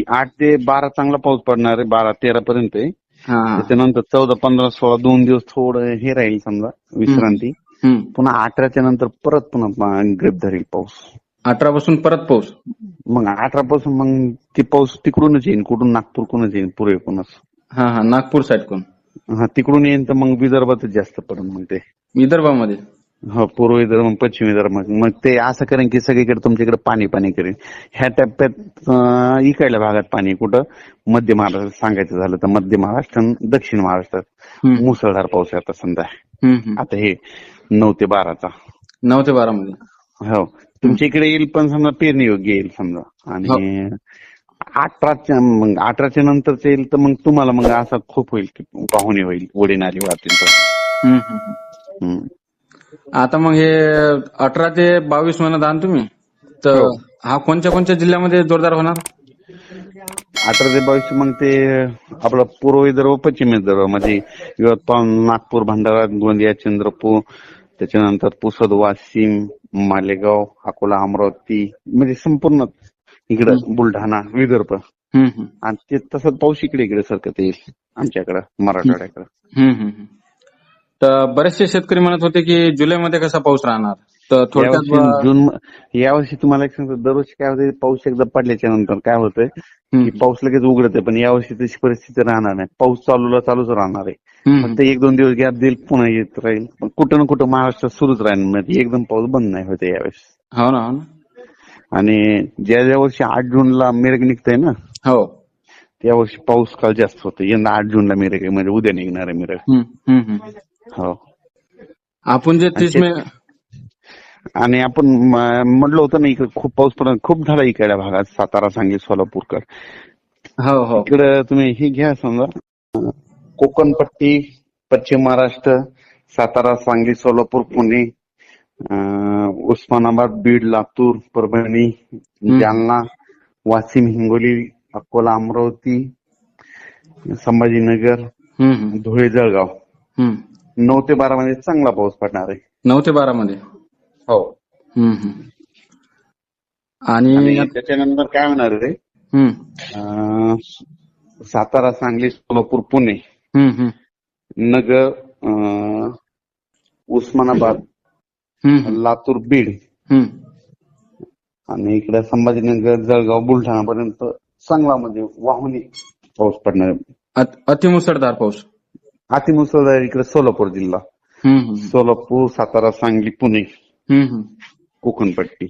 8 ते 12 चांगला पाऊस पडणार आहे, 12-13 पर्यंत आहे. हा हा. त्याच्यानंतर 14, 15, 16 2 दिवस थोडं हे राहील समजा विश्रांती. पुन्हा 18च्या नंतर पुन्हा ग्रीप धरेल पाऊस. 18 पासून परत पाऊस. मग 18 पासून मग ते पाऊस तिकडूनच येईल, कुठून नागपूरकडूनच येईल, पूर्वेकडूनच. हा हा, नागपूर साईड कोण. हा, तिकडून येईल तर मग विदर्भातच जास्त पडेल मग ते. विदर्भामध्ये. हो, पूर्व विदर्भ मग पश्चिम विदर्भ. मग ते असं करेन की सगळीकडे तुमच्याकडे पाणी पाणी करेन. ह्या टप्प्यात इकडल्या भागात पाणी कुठं मध्य महाराष्ट्रात सांगायचं झालं तर मध्य महाराष्ट्र आणि दक्षिण महाराष्ट्रात मुसळधार पाऊस आहे आता समजा. आता हे 9 ते 12चा. 9 ते 12 मध्ये. हो, तुमच्या इकडे येईल पण समजा पेरणी योग्य येईल समजा. आणि 18च्या नंतरच येईल तर मग तुम्हाला मग असा खूप होईल की पाहुणे होईल, उडीनारी वाहतील तर. आता मग हे 18 ते 22 म्हणत आहात तुम्ही, तर हा कोणत्या कोणत्या जिल्ह्यामध्ये जोरदार होणार. 18 ते 22 मग ते आपलं पूर्व विदर्भ, पश्चिम विदर्भ म्हणजे यवतमाळ, नागपूर, भंडारा, गोंदिया, चंद्रपूर, त्याच्यानंतर पुसद, वाशिम, मालेगाव, अकोला, अमरावती म्हणजे संपूर्ण इकडं बुलढाणा, विदर्भ. आणि ते तसं पाऊस इकडे सरकत येईल आमच्याकडे मराठवाड्याकडे. तर बरेचसे शेतकरी म्हणत होते की जुलैमध्ये कसा पाऊस राहणार, तर थोडक्यात जून यावर्षी तुम्हाला एक सांगतो, दरवर्षी काय होतं पाऊस एकदा पडल्याच्या नंतर काय होतंय की पाऊस लगेच उघडते, पण यावर्षी तशी परिस्थिती राहणार नाही. पाऊस चालूच राहणार आहे. फक्त 1-2 दिवस गॅप देईल, पुन्हा येत राहील. पण कुठं ना कुठं महाराष्ट्रात सुरूच राहील, एकदम पाऊस बंद नाही होते यावेळेस. हो ना, हो ना. आणि ज्या वर्षी 8 जूनला मिरग निघतंय ना, हो, त्या वर्षी पाऊस काळ जास्त होतो. यंदा 8 जूनला मिरग म्हणजे उद्या निघणार आहे मिरग. हो, आपण जे 30 मे आणि आपण म्हटलं होतं ना इकडे खूप पाऊस पडत, खूप झाला इकडल्या भागात, सातारा, सांगली, सोलापूरकर. हो हो, इकडे तुम्ही हे घ्या समजा कोकणपट्टी, पश्चिम महाराष्ट्र, सातारा, सांगली, सोलापूर, पुणे, उस्मानाबाद, बीड, लातूर, परभणी, जालना, वाशिम, हिंगोली, अकोला, अमरावती, संभाजीनगर, धुळे, जळगाव. 9 ते 12 मध्ये चांगला पाऊस पडणार आहे. 9 ते 12 मध्ये. हो. आणि त्याच्यानंतर काय होणार रे, सातारा, सांगली, सोलापूर, पुणे, नगर, उस्मानाबाद, लातूर, बीड आणि इकडे संभाजीनगर, जळगाव, बुलढाणा पर्यंत चांगला म्हणजे वाहुनी पाऊस पडणार. अतिमुसळधार पाऊस. अतिमुसळधार इकडे सोलापूर जिल्हा, सोलापूर, सातारा, सांगली, पुणे, कोकणपट्टी.